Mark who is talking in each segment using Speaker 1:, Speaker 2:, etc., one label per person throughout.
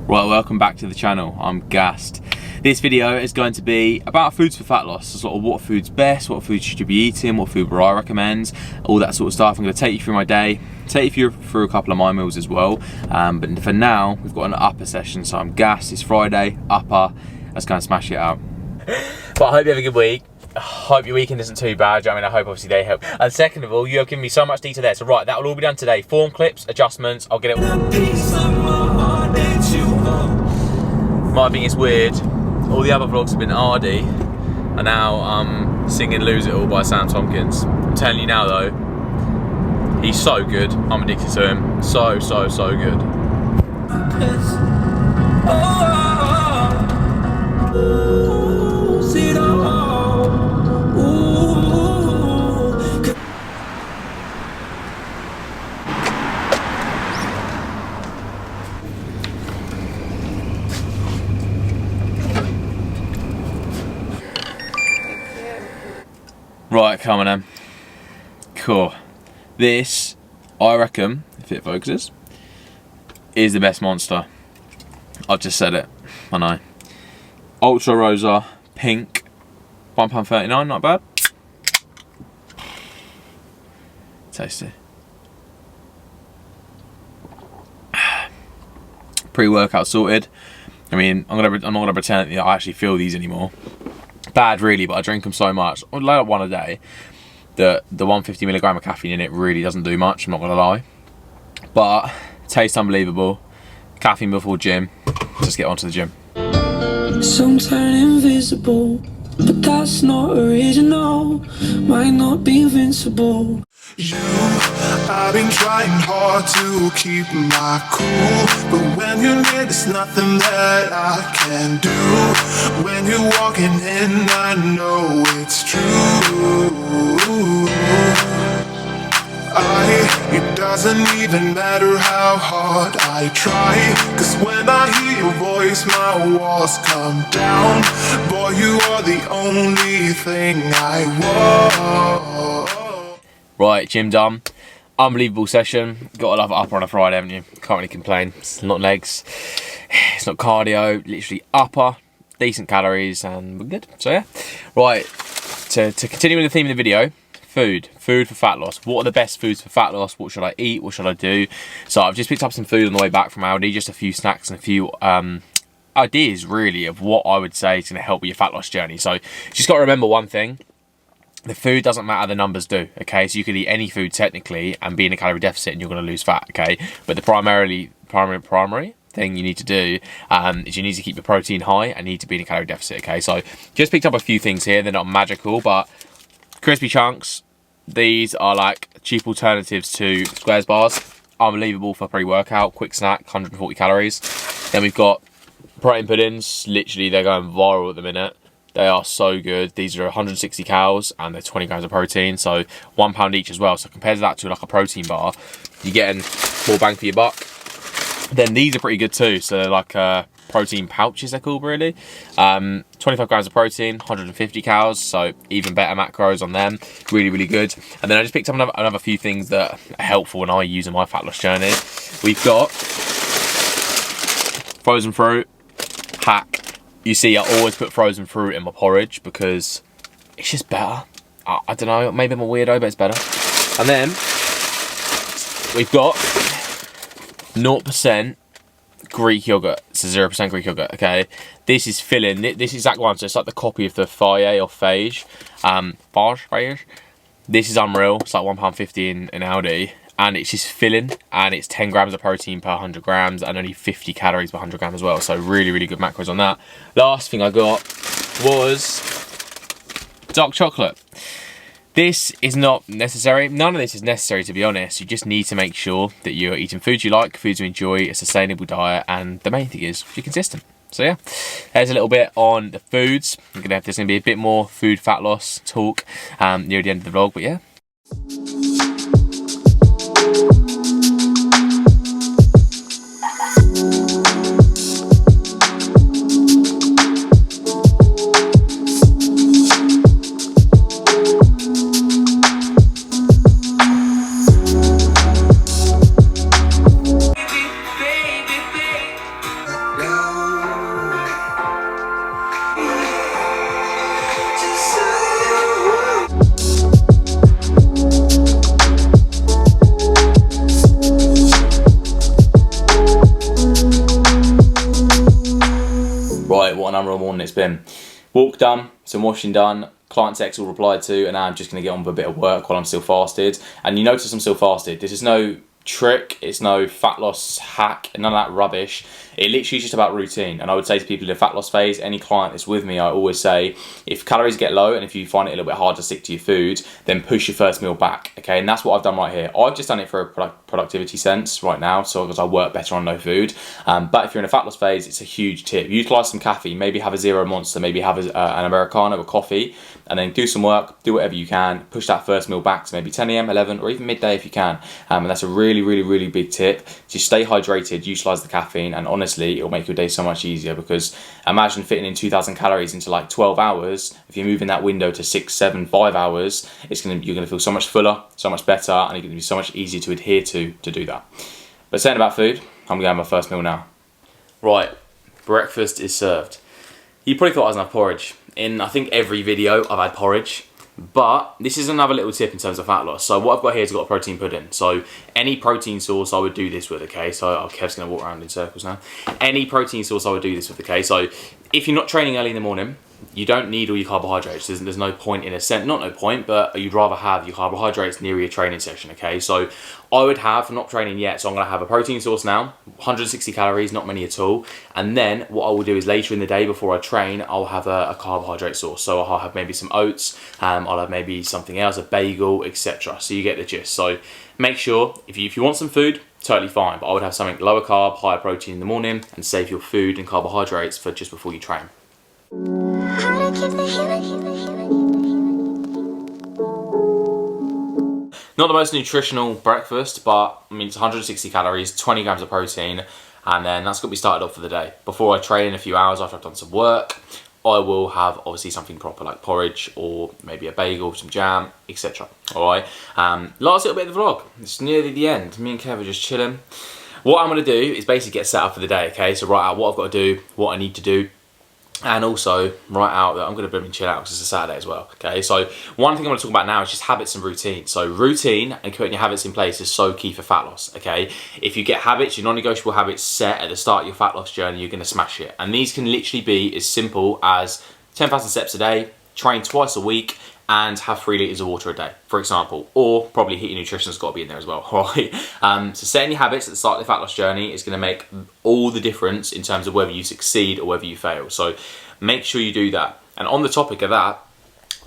Speaker 1: Right, welcome back to the channel. I'm gassed. This video is going to be about foods for fat loss, so sort of what food's best, what food should you be eating, what food I recommend, all that sort of stuff. I'm going to take you through my day, take you through a couple of my meals as well. But for now, we've got an upper session, so I'm gassed. It's Friday, upper. Let's go and smash it out. But I hope you have a good week. I hope your weekend isn't too bad. I mean, I hope obviously they help. And second of all, you have given me so much detail there. So right, that will all be done today. Form clips, adjustments, I'll get it. Might think it's weird. All the other vlogs have been arty, and now I'm singing Lose It All by Sam Tompkins. I'm telling you now though, he's so good. I'm addicted to him. So good. Right, come on then. Cool. This, I reckon, if it focuses, is the best Monster. I've just said it, I know. Ultra Rosa, pink, £1.39, not bad. Tasty. Pre-workout sorted. I mean, I'm not gonna pretend that I actually feel these anymore. Bad really, but I drink them so much, I load up one a day, that the 150mg of caffeine in it really doesn't do much, I'm not gonna lie. But tastes unbelievable. Caffeine before gym, just get onto the gym.
Speaker 2: Some turn invisible, but that's not original. Might not be invincible.
Speaker 3: I've been trying hard to keep my cool, but when you're near, there's nothing that I can do. When you're walking in, I know it's true. It doesn't even matter how hard I try, 'cause when I hear your voice, my walls come down. Boy, you are the only thing I want.
Speaker 1: Right, gym done. Unbelievable session. Gotta love it upper on a Friday, haven't you? Can't really complain. It's not legs, it's not cardio, literally upper, decent calories, and we're good. So yeah. Right, to continue with the theme of the video, food for fat loss. What are the best foods for fat loss? What should I eat? What should I do? So I've just picked up some food on the way back from Aldi, just a few snacks and a few ideas really of what I would say is going to help with your fat loss journey. So just got to remember one thing. The food doesn't matter, the numbers do, okay? So you could eat any food technically and be in a calorie deficit and you're going to lose fat, okay? But the primary thing you need to do is you need to keep your protein high and need to be in a calorie deficit, okay? So just picked up a few things here. They're not magical, but crispy chunks. These are like cheap alternatives to Squares bars. Unbelievable for pre-workout, quick snack, 140 calories. Then we've got protein puddings. Literally, they're going viral at the minute. They are so good. These are 160 calories and they're 20 grams of protein, so £1 each as well. So compared to that to like a protein bar, you're getting more bang for your buck. Then these are pretty good too. So they're like protein pouches, they're called really. 25 grams of protein, 150 calories, so even better macros on them. Really good. And then I just picked up another few things that are helpful when I use in my fat loss journey. We've got frozen fruit, hack. You see, I always put frozen fruit in my porridge because it's just better. I don't know, maybe I'm a weirdo, but it's better. And then we've got 0% Greek yogurt. It's a 0% Greek yogurt, okay? This is filling, this exact one, so it's like the copy of the Faye or Phage. Phage. This is unreal. It's like £1.50 in Aldi. And it's just filling, and it's 10 grams of protein per 100 grams and only 50 calories per 100 grams as well. So really good macros on that. Last thing I got was dark chocolate. This is not necessary. None of this is necessary, to be honest. You just need to make sure that you're eating foods you like, foods you enjoy, a sustainable diet, and the main thing is you're consistent. So yeah, there's a little bit on the foods. There's gonna be a bit more food fat loss talk near the end of the vlog, but yeah. Right, what an unreal morning it's been. Walk done, some washing done, client text all replied to, and now I'm just going to get on with a bit of work while I'm still fasted. And you notice I'm still fasted. This is no trick, it's no fat loss hack, none of that rubbish. It literally is just about routine. And I would say to people in the fat loss phase, any client that's with me, I always say, if calories get low and if you find it a little bit hard to stick to your food, then push your first meal back, okay? And that's what I've done right here. I've just done it for a productivity sense right now, so because I work better on no food. But if you're in a fat loss phase, it's a huge tip. Utilize some caffeine, maybe have a zero monster, maybe have an Americano, a coffee, and then do some work, do whatever you can, push that first meal back to maybe 10 AM, 11, or even midday if you can. And that's a really, really, really big tip. Just stay hydrated, utilize the caffeine, and honestly, it'll make your day so much easier, because imagine fitting in 2,000 calories into like 12 hours. If you're moving that window to 6, 7, 5 hours, you're gonna feel so much fuller, so much better, and it's gonna be so much easier to adhere to do that. But saying about food, I'm gonna have my first meal now. Right, breakfast is served. You probably thought I was gonna have porridge. In I think every video I've had porridge, but this is another little tip in terms of fat loss. So what I've got here is I've got a protein pudding. So any protein source I would do this with, okay? So Kev's gonna walk around in circles now. Any protein source I would do this with, okay? So if you're not training early in the morning, you don't need all your carbohydrates. There's no point in a sense, not no point, but you'd rather have your carbohydrates near your training session, okay? So I would have, not training yet, so I'm gonna have a protein source now, 160 calories, not many at all. And then what I will do is later in the day before I train, I'll have a carbohydrate source. So I'll have maybe some oats, I'll have maybe something else, a bagel, etc. So you get the gist. So make sure, if you want some food, totally fine, but I would have something lower carb, higher protein in the morning, and save your food and carbohydrates for just before you train. Not the most nutritional breakfast, but I mean it's 160 calories, 20 grams of protein, and then that's got to be started off for the day. Before I train in a few hours after I've done some work, I will have obviously something proper like porridge or maybe a bagel, some jam, etc. Alright, last little bit of the vlog, it's nearly the end. Me and Kev are just chilling. What I'm going to do is basically get set up for the day, okay? So write out what I've got to do, what I need to do, and also write out that I'm going to bring chill out because it's a Saturday as well, okay? So one thing I want to talk about now is just habits and routine. So routine and putting your habits in place is so key for fat loss, okay? If you get habits, your non-negotiable habits set at the start of your fat loss journey, you're going to smash it. And these can literally be as simple as 10,000 steps a day, train twice a week, and have 3 litres of water a day, for example. Or probably heat and nutrition has got to be in there as well, right? So setting your habits at the start of the fat loss journey is going to make all the difference in terms of whether you succeed or whether you fail. So make sure you do that. And on the topic of that,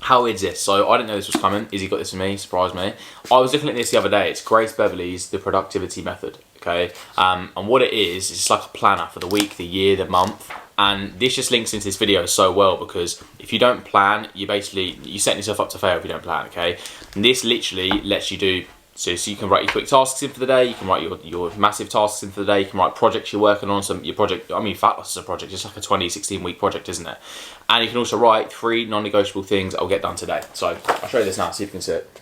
Speaker 1: how is this? So I didn't know this was coming. Izzy got this for me, surprised me. I was looking at this the other day. It's Grace Beverley's The Productivity Method, okay? And what it is, it's like a planner for the week, the year, the month. And this just links into this video so well, because if you don't plan, you're setting yourself up to fail if you don't plan, okay? And this literally lets you do, so you can write your quick tasks in for the day, you can write your massive tasks in for the day, you can write projects you're working on, your project, I mean fat loss is a project, it's like a 16 week project, isn't it? And you can also write 3 non-negotiable things I'll get done today. So I'll show you this now, see if you can see it.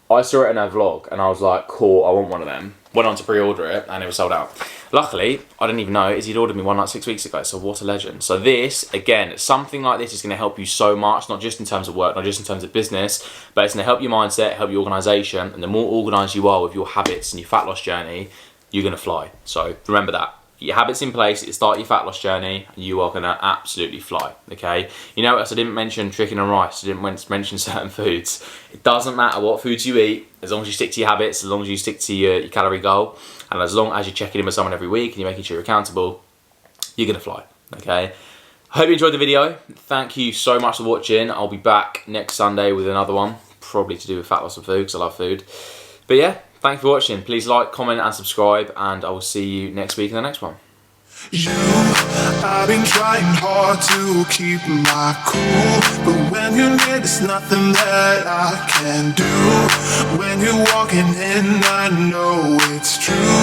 Speaker 1: I saw it in a vlog and I was like, cool, I want one of them. Went on to pre-order it and it was sold out. Luckily, I didn't even know is he'd ordered me one like 6 weeks ago, so what a legend. So this, again, something like this is going to help you so much, not just in terms of work, not just in terms of business, but it's going to help your mindset, help your organisation, and the more organised you are with your habits and your fat loss journey, you're going to fly. So remember that. Get your habits in place at the start of your fat loss journey, and you are going to absolutely fly, okay? You know, as I didn't mention chicken and rice, I didn't mention certain foods. It doesn't matter what foods you eat, as long as you stick to your habits, as long as you stick to your calorie goal, and as long as you're checking in with someone every week and you're making sure you're accountable, you're going to fly, okay? I hope you enjoyed the video. Thank you so much for watching. I'll be back next Sunday with another one, probably to do with fat loss and food, because I love food. But yeah, thanks for watching. Please like, comment and subscribe, and I will see you next week in the next one.
Speaker 3: I've been trying hard to keep my cool, but when you're near, there's nothing that I can do. When you're walking in, I know it's true.